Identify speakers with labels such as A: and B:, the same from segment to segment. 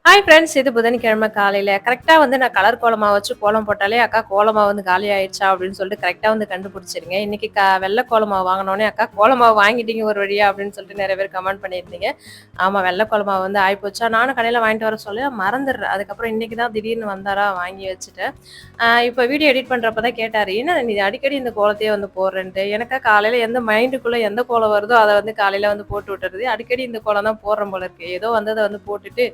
A: Hi friends. இது புதன்கிழமை காலையில. கரெக்ட்டா வந்து நான் கலர் கோலமாவு வச்சு கோலம் போட்டாலே, "அக்கா கோலமாவு வந்து காலி ஆயிடுச்சா?" அப்படின்னு சொல்லிட்டு கரெக்ட்டா வந்து கண்டுபிடிச்சிருங்க. இன்னைக்கு வெள்ள கோலமாவு வாங்குனோனே, "அக்கா கோலமாவு வாங்கிட்டீங்க ஒரு வழியா" அப்படின்னு சொல்லிட்டு நெறைய பேர் கமெண்ட் பண்ணியிருந்தீங்க. ஆமா, வெள்ள கோலமாவு வந்து ஆயிப்போச்சா, நானும் கடையில வாங்கிட்டு வர சொல்லி மறந்துடுறேன். அதுக்கப்புறம் இன்னைக்கு தான் திடீர்னு வந்தாரா, வாங்கி வச்சுட்டேன். இப்ப வீடியோ எடிட் பண்றப்ப தான் கேட்டாரு, "என்ன நீ அடிக்கடி இந்த கோலத்தையே வந்து போடுறேன்ட்டு." எனக்கா காலையில எந்த மைண்டுக்குள்ள எந்த கோலம் வருதோ, அத வந்து காலையில வந்து போட்டு விட்டுறது. அடிக்கடி இந்த கோலம் தான் போடுறேன் போல இருக்கு. ஏதோ வந்தத வந்து போட்டுட்டு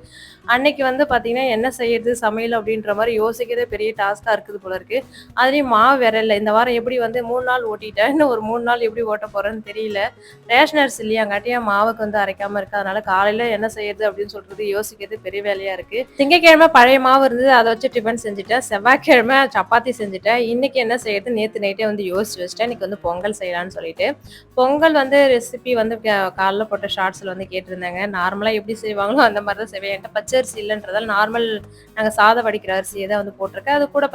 A: அன்னைக்கு வந்து பார்த்தீங்கன்னா, என்ன செய்யறது சமையல் அப்படின்ற மாரி யோசிக்கிறதே பெரிய டாஸ்க்கா இருக்குது போல இருக்கு. அதுலயும் மாவு வேற இல்ல. இந்த வாரம் எப்படி வந்து 3 நாள் ஓட்டிட்டேன். இன்னும் ஒரு 3 நாள் எப்படி ஓட்ட போறேன்னு தெரியல. ரேஷன் அரிசி இல்லையாங்காட்டியும் மாவுக்கு வந்து அரைக்காம இருக்கு. அதனால காலையில என்ன செய்யறது அப்படின்னு சொல்றது யோசிக்கிறது பெரிய வேலையா இருக்கு. திங்கட்கிழமை பழைய மாவு இருந்தது. அத வச்சு டிஃபன் செஞ்சுட்டேன். செவ்வாய்க்கிழமை சப்பாத்தி செஞ்சுட்டேன். இன்னைக்கு என்ன செய்யறது நேத்து நைட்டே வந்து யோசிச்சு வச்சுட்டேன். இன்னைக்கு வந்து பொங்கல் செய்யலான்னு சொல்லிட்டு. பொங்கல் வந்து ரெசிபி வந்து காலைல போட்ட ஷார்ட்ஸ்ல வந்து கேட்டிருந்தாங்க. நார்மலா எப்படி செய்வாங்களோ அந்த மாரி தான் செய்வேன். என்ட்ட பச்சரிசி இல்லன்றதால நார்மல் நாங்க சாதம் வடிக்கிற அரிசிய தான் வந்து போட்டிருக்கேன். அது கூட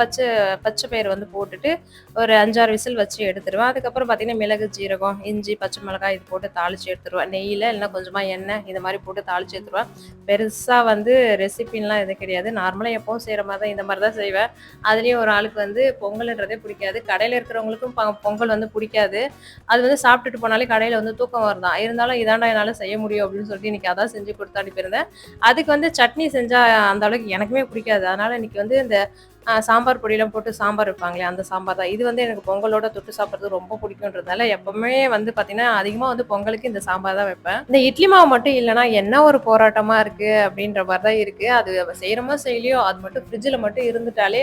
A: பச்சை பயிறு வந்து போட்டுட்டு ஒரு 5, 6 விசில் வச்சு எடுத்துருவேன். அதுக்கப்புறம் பார்த்தீங்கன்னா, மிளகு, ஜீரகம், இஞ்சி, பச்சை மிளகாய் இது போட்டு தாளிச்சு எடுத்துருவேன். நெய்யில இல்லைனா கொஞ்சமா எண்ணெய் இது மாரி போட்டு தாளிச்சு எடுத்துருவேன். பெருசா வந்து ரெசிபின்லாம் எதுவும் கிடையாது. நார்மலா எப்பவும் செய்ற மாரி தான் இந்த மாரி தான் செய்வேன். அதுலயும் ஒரு ஆளுக்கு வந்து பொங்கல்ன்றதே பிடிக்காது. கடையில இருக்கிறவங்களுக்கும் பொங்கல் வந்து பிடிக்காது. அது வந்து சாப்பிட்டுட்டு போனாலே கடையில வந்து தூக்கம் வருதாம். இருந்தாலும் இதாண்டா என்னால செய்ய முடியும் அப்படின்னு சொல்லிட்டு இன்னைக்கு அதான் செஞ்சு குடுத்து அனுப்பியிருந்தேன். அதுக்கு வந்து சட்னி செஞ்சா அந்த அளவுக்கு எனக்குமே பிடிக்காது. அதனால இன்னைக்கு வந்து இந்த சாம்பார் பொடிலாம் போட்டு சாம்பார் வைப்பாங்களே, அந்த சாம்பார் தான். இது வந்து எனக்கு பொங்கலோட தொட்டு சாப்பிடுறது ரொம்ப பிடிக்குன்றதால எப்பவுமே வந்து பார்த்தீங்கன்னா, அதிகமா வந்து பொங்கலுக்கு இந்த சாம்பார் தான் வைப்பேன். இந்த இட்லி மாவு மட்டும் இல்லன்னா, என்ன ஒரு போராட்டமா இருக்கு அப்படின்ற மாரி தான் இருக்கு. அது செய்றோமோ செய்யலையோ, அது மட்டும் ஃப்ரிட்ஜ்ல மட்டும் இருந்துட்டாலே,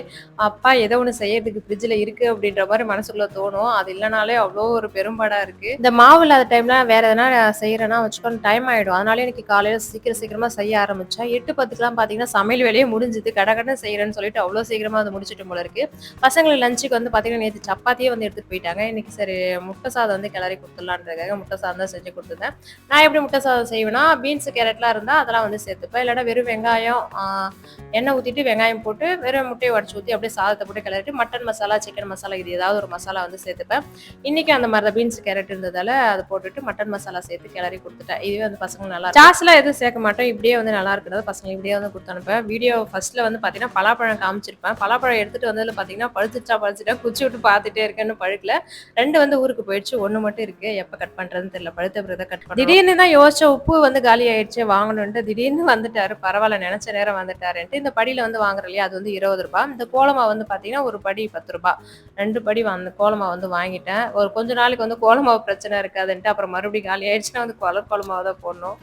A: அப்பா ஏதோ ஒண்ணு செய்யறதுக்கு ஃப்ரிட்ஜ்ல இருக்கு அப்படின்ற மாரி மனசுக்குள்ள தோணும். அது இல்லனாலே அவ்ளோ ஒரு பெரும்பாடா இருக்கு. இந்த மாவு இல்லாத டைம்ல வேற எதனா செய்றேன்னா வச்சுக்கோங்க டைம் ஆயிடும். அதனாலயே இன்னைக்கு காலையில சீக்கிரமா செய்ய ஆரம்பிச்சேன். 8:10க்குலாம் பார்த்தீங்கன்னா, சமையல் வேலையே முடிஞ்சுது. கடகடன்னு செய்றேன்னு சொல்லிட்டு அவ்ளோ சீக்கிரமா அத முடிச்சுட்டேன் போல இருக்கு. பசங்களுக்கு லஞ்சுக்கு வந்து பார்த்தீங்கன்னா, நேத்து சப்பாத்தியே வந்து எடுத்துட்டு போயிட்டாங்க. இன்னைக்கு சரி முட்டை சாதம் வந்து கிளறி குடுத்துடலான்றதுக்காக முட்டை சாதம் தான் செஞ்சு குடுத்துருந்தேன். நான் எப்படி முட்டை சாதம் செய்வேன்னா, பீன்ஸ், கேரட்லாம் இருந்தா அதெல்லாம் வந்து சேர்த்துப்பேன். இல்லன்னா வெறும் வெங்காயம், எண்ணெய் ஊத்திட்டு வெங்காயம் போட்டு வெறும் முட்டைய உடைச்சு ஊத்தி அப்படியே சாதத்த போட்டு கிளறிட்டு மட்டன் மசாலா, சிக்கன் மசாலா இது ஏதாவது ஒரு மசாலா வந்து சேர்த்துப்பேன். இன்னைக்கு அந்த மாரி தான் பீன்ஸ், கேரட் இருந்ததால அத போட்டுட்டு மட்டன் மசாலா சேர்த்து கிளறி குடுத்துட்டேன். இதுவே வந்து பசங்களுக்கு நல்லா இருக்கும். சாஸ்லாம் எதுவும் சேர்க்க மாட்டோம். இப்படியே வந்து நல்லா இருக்கிறத பசங்களுக்கு இப்படியே வந்து குடுத்து அனுப்புவேன். வீடியோ ஃபர்ஸ்ட்ல வந்து பார்த்தீங்கன்னா, பலாப்பழம் காமிச்சிருப்பேன். பலாப்பழம் எடுத்துட்டு வந்ததுல பார்த்தீங்கன்னா, பழுத்துச்சா குச்சி விட்டு பார்த்துட்டே இருக்கேன். இன்னும் பழுக்கல. 2 வந்து ஊருக்கு போயிடுச்சு. 1 மட்டும் இருக்கு. எப்ப கட் பண்றதுன்னு தெரியல. பழுத்த பிறகு தான் கட் பண்ணணும். திடீர்னு தான் யோசிச்சேன். உப்பு வந்து காலி ஆயிடுச்சு வாங்கணுன்ட்டு. திடீர்னு வந்துட்டாரு. பரவால்ல நெனச்ச நேரம் வந்துட்டாருன்ட்டு. இந்த படியில வந்து வாங்குறோம் இல்லையா? அது வந்து ரூ. 20. இந்த கோலமாவு வந்து பார்த்தீங்கன்னா, ஒரு படி ரூ. 10. 2 படி கோலமாவு வந்து வாங்கிட்டேன். ஒரு கொஞ்ச நாளைக்கு வந்து கோலமாவு பிரச்சனை இருக்காதுன்ட்டு, அப்புறம் மறுபடியும் காலி ஆயிடுச்சுன்னா வந்து கலர் கோலமாவு தான் போடணும்.